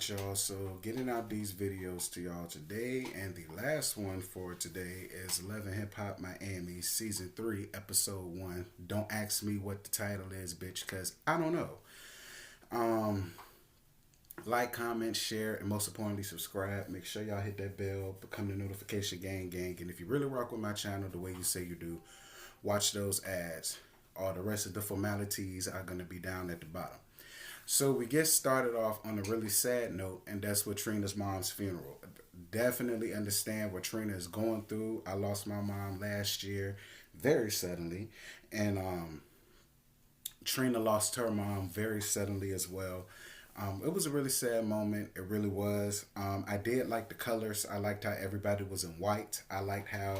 y'all. So getting out these videos to y'all today, and the last one for today is Love and Hip Hop Miami Season 3 Episode 1. Don't ask me what the title is, bitch, because I don't know. Like, comment, share, and most importantly, subscribe. Make sure y'all hit that bell, become the notification gang. And if you really rock with my channel the way you say you do, watch those ads. All the rest of the formalities are going to be down at the bottom. So we get started off on a really sad note, and that's with Trina's mom's funeral. Definitely understand what Trina is going through. I lost my mom last year very suddenly, and Trina lost her mom very suddenly as well. It was a really sad moment. It really was. I did like the colors. I liked how everybody was in white. I liked how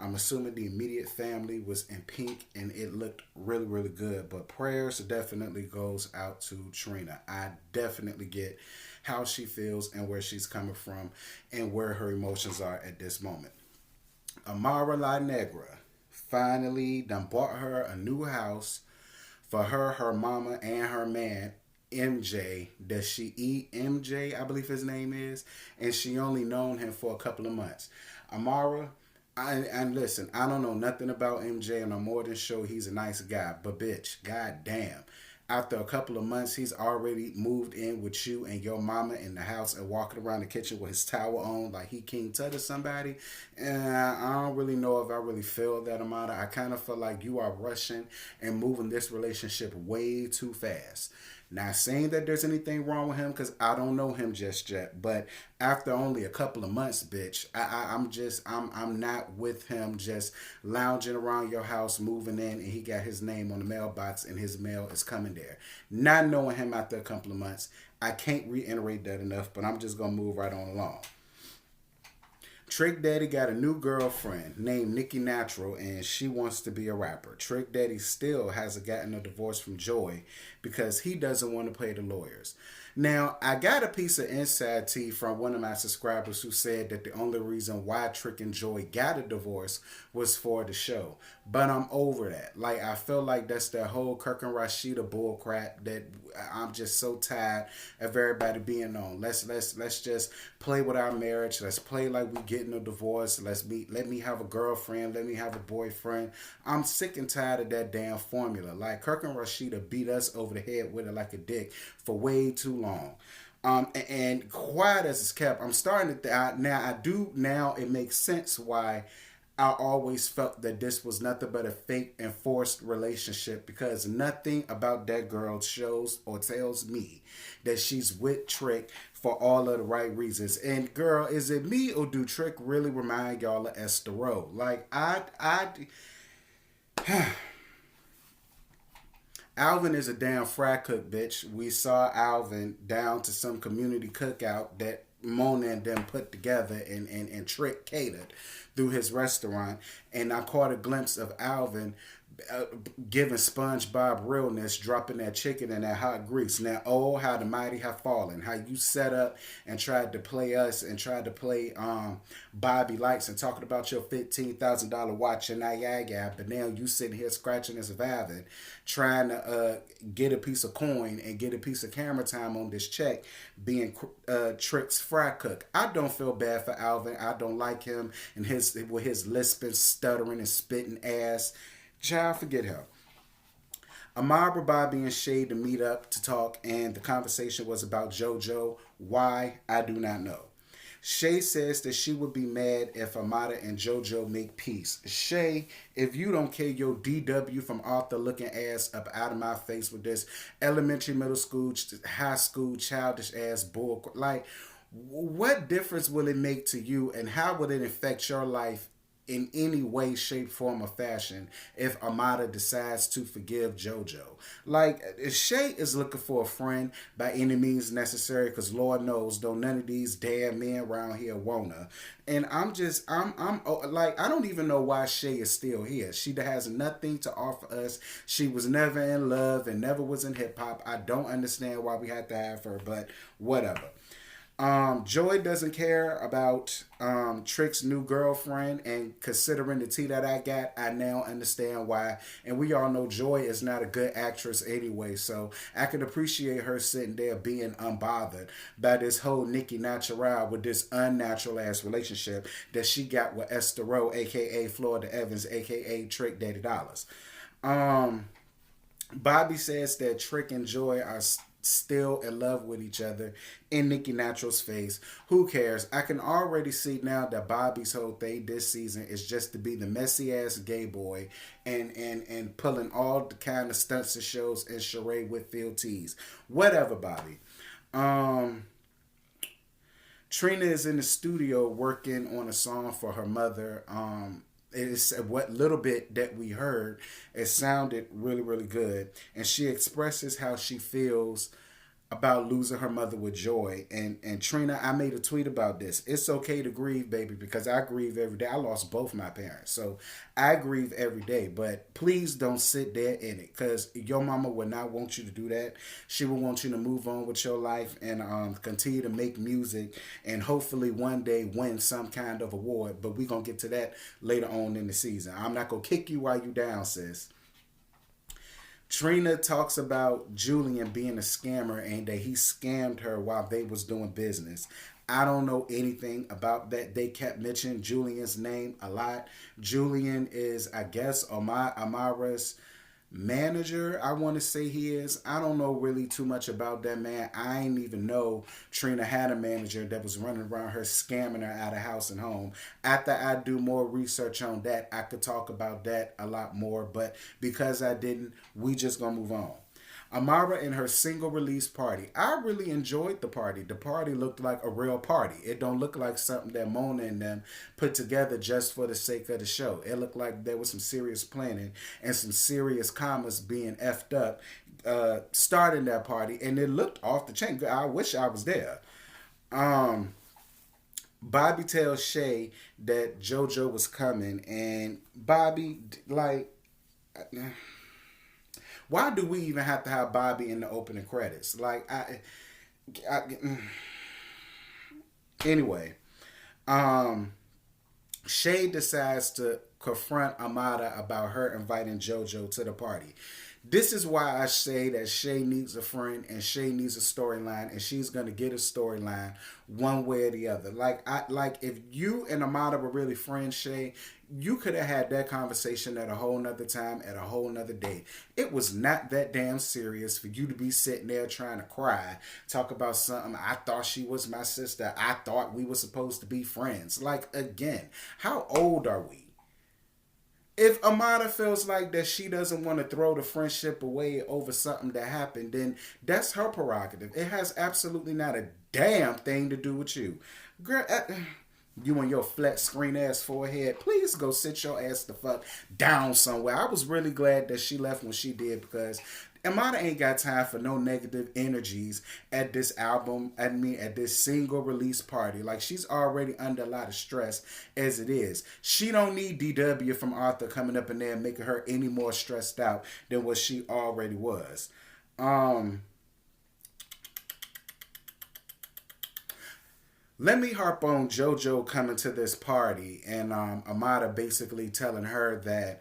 I'm assuming the immediate family was in pink, and it looked really, really good. But prayers definitely goes out to Trina. I definitely get how she feels and where she's coming from and where her emotions are at this moment. Amara La Negra finally done bought her a new house for her, her mama, and her man, MJ. Does she eat MJ? I believe his name is. And she only known him for a couple of months. Amara, and listen, I don't know nothing about MJ, and I'm more than sure he's a nice guy. But bitch, goddamn. After a couple of months, he's already moved in with you and your mama in the house and walking around the kitchen with his towel on like he King Tut or somebody. And I don't really know if I really feel that amount. I kind of feel like you are rushing and moving this relationship way too fast. Not saying that there's anything wrong with him because I don't know him just yet. But after only a couple of months, bitch, I'm not with him just lounging around your house, moving in, and he got his name on the mailbox and his mail is coming there. Not knowing him after a couple of months, I can't reiterate that enough, but I'm just going to move right on along. Trick Daddy got a new girlfriend named Netra, and she wants to be a rapper. Trick Daddy still hasn't gotten a divorce from Joy because he doesn't want to pay the lawyers. Now, I got a piece of inside tea from one of my subscribers who said that the only reason why Trick and Joy got a divorce was for the show. But I'm over that. Like, I feel like that's that whole Kirk and Rashida bullcrap that I'm just so tired of everybody being on. Let's just play with our marriage. Let's play like we getting a divorce. Let me have a girlfriend. Let me have a boyfriend. I'm sick and tired of that damn formula. Like, Kirk and Rashida beat us over the head with it like a dick for way too long. And quiet as it's kept, I'm starting to now it makes sense why I always felt that this was nothing but a fake and forced relationship, because nothing about that girl shows or tells me that she's with Trick for all of the right reasons. And girl, is it me, or do Trick really remind y'all of Esther Rowe? Like, Alvin is a damn fry cook, bitch. We saw Alvin down to some community cookout that Mona and them put together and Trick catered through his restaurant. And I caught a glimpse of Alvin giving SpongeBob realness, dropping that chicken in that hot grease. Now, oh, how the mighty have fallen. How you set up and tried to play us and tried to play Bobby Lights and talking about your $15,000 watch and that, but now you sitting here scratching and surviving, trying to get a piece of coin and get a piece of camera time on this check, being Trick's fry cook. I don't feel bad for Alvin. I don't like him and his lisping, stuttering, and spitting ass. Child, forget her. Amara, Bobby, and Shay to meet up to talk, and the conversation was about JoJo. Why? I do not know. Shay says that she would be mad if Amada and JoJo make peace. Shay, if you don't care your DW from Arthur looking ass up out of my face with this elementary, middle school, high school, childish ass bull, like, what difference will it make to you, and how will it affect your life in any way, shape, form, or fashion if Amada decides to forgive JoJo? Like, Shay is looking for a friend by any means necessary, because Lord knows, though none of these damn men around here want her. And I'm like, I don't even know why Shay is still here. She has nothing to offer us. She was never in love and never was in hip hop. I don't understand why we had to have her, but whatever. Joy doesn't care about Trick's new girlfriend, and considering the tea that I got, I now understand why. And we all know Joy is not a good actress anyway, so I can appreciate her sitting there being unbothered by this whole Nikki Natural with this unnatural ass relationship that she got with Esther Rowe, aka Florida Evans, aka Trick Daddy Dollars. Um, Bobby says that Trick and Joy are still in love with each other in Nikki Natural's face. Who cares? I can already see now that Bobby's whole thing this season is just to be the messy ass gay boy and pulling all the kind of stunts and shows and charade with Phil Tees. Whatever, Bobby. Um Trina is in the studio working on a song for her mother. It's what little bit that we heard, it sounded really, really good. And she expresses how she feels about losing her mother with Joy. And Trina, I made a tweet about this. It's okay to grieve, baby, because I grieve every day. I lost both my parents. So I grieve every day. But please don't sit there in it, because your mama would not want you to do that. She would want you to move on with your life and continue to make music and hopefully one day win some kind of award. But we're going to get to that later on in the season. I'm not going to kick you while you down, sis. Trina talks about Julian being a scammer and that he scammed her while they was doing business. I don't know anything about that. They kept mentioning Julian's name a lot. Julian is, I guess, Amara's manager, I want to say he is. I don't know really too much about that man. I ain't even know Trina had a manager that was running around her scamming her out of house and home. After I do more research on that, I could talk about that a lot more, but because I didn't, we just gonna move on. Amara in her single release party. I really enjoyed the party. The party looked like a real party. It don't look like something that Mona and them put together just for the sake of the show. It looked like there was some serious planning and some serious commas being effed up starting that party, and it looked off the chain. I wish I was there. Um, Bobby tells Shay that JoJo was coming, and Bobby, like, why do we even have to have Bobby in the opening credits? Like, anyway, Shay decides to confront Amada about her inviting JoJo to the party. This is why I say that Shay needs a friend and Shay needs a storyline, and she's gonna get a storyline one way or the other. Like if you and Amada were really friends, Shay, you could have had that conversation at a whole nother time, at a whole nother day. It was not that damn serious for you to be sitting there trying to cry, talk about something. I thought she was my sister. I thought we were supposed to be friends. Like, again, how old are we? If Amada feels like that she doesn't want to throw the friendship away over something that happened, then that's her prerogative. It has absolutely not a damn thing to do with you. Girl, you and your flat screen ass forehead, please go sit your ass the fuck down somewhere. I was really glad that she left when she did, because Amada ain't got time for no negative energies at this album, at this single release party. Like, she's already under a lot of stress as it is. She don't need DW from Arthur coming up in there and making her any more stressed out than what she already was. Let me harp on JoJo coming to this party and Amada basically telling her that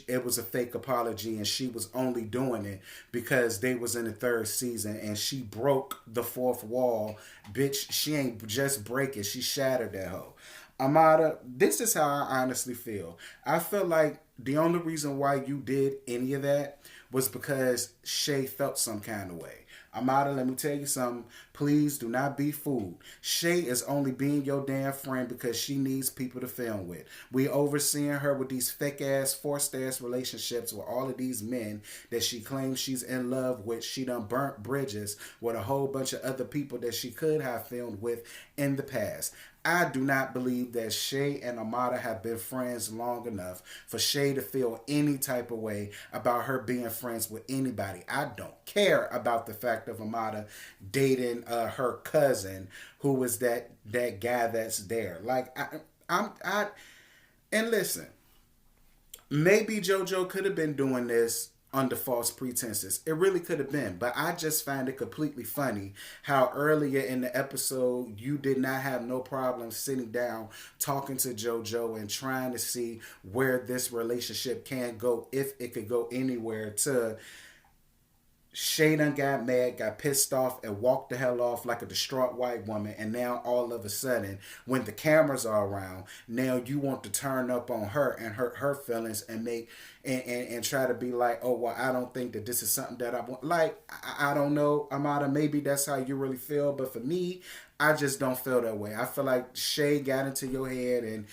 it was a fake apology and she was only doing it because they was in the third season and she broke the fourth wall. Bitch, she ain't just break it, she shattered that hoe. Amada, this is how I honestly feel. I feel like the only reason why you did any of that was because Shay felt some kind of way. Amada, let me tell you something. Please do not be fooled. Shay is only being your damn friend because she needs people to film with. We overseeing her with these fake ass, forced ass relationships with all of these men that she claims she's in love with. She done burnt bridges with a whole bunch of other people that she could have filmed with in the past. I do not believe that Shay and Amada have been friends long enough for Shay to feel any type of way about her being friends with anybody. I don't care about the fact of Amada dating her cousin, who was that guy that's there. Like, and listen, maybe JoJo could have been doing this under false pretenses. It really could have been, but I just find it completely funny how earlier in the episode you did not have no problem sitting down talking to JoJo and trying to see where this relationship can go, if it could go anywhere, to Shay done got mad, got pissed off, and walked the hell off like a distraught white woman. And now all of a sudden, when the cameras are around, now you want to turn up on her and hurt her feelings and make and try to be like, oh well, I don't think that this is something that I want. Like, I don't know, Amada, maybe that's how you really feel, but for me, I just don't feel that way. I feel like Shay got into your head, and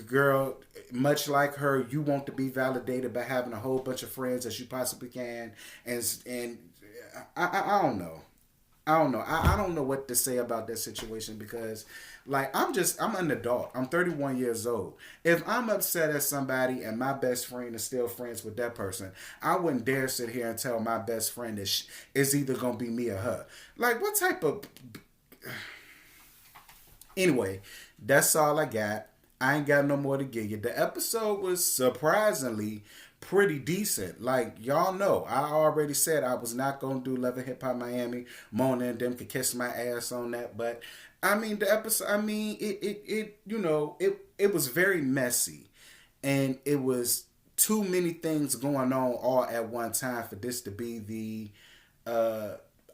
girl, much like her, you want to be validated by having a whole bunch of friends as you possibly can, and I don't know. I don't know what to say about that situation, because like I'm an adult. I'm 31 years old. If I'm upset at somebody and my best friend is still friends with that person, I wouldn't dare sit here and tell my best friend that it's either gonna be me or her. Like, what type of... Anyway, that's all I got. I ain't got no more to give you. The episode was surprisingly pretty decent. Like, y'all know, I already said I was not going to do Love and Hip Hop Miami. Mona and them could kiss my ass on that. But, I mean, the episode, I mean, it was very messy. And it was too many things going on all at one time for this to be the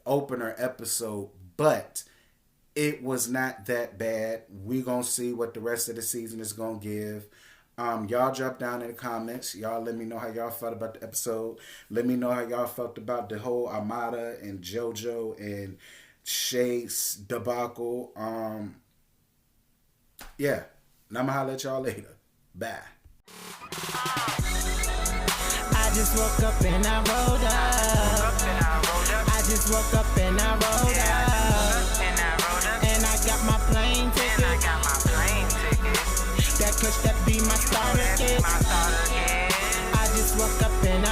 opener episode. But it was not that bad. We gonna see what the rest of the season is gonna give. Y'all drop down in the comments. Y'all let me know how y'all felt about the episode. Let me know how y'all felt about the whole Amada and JoJo and Shay's debacle. Yeah. And I'ma holler at y'all later. Bye. I just woke up and I rolled up. I just woke up and I rolled up. And I got my plane ticket. That kush, that be my starter kit. I just woke up and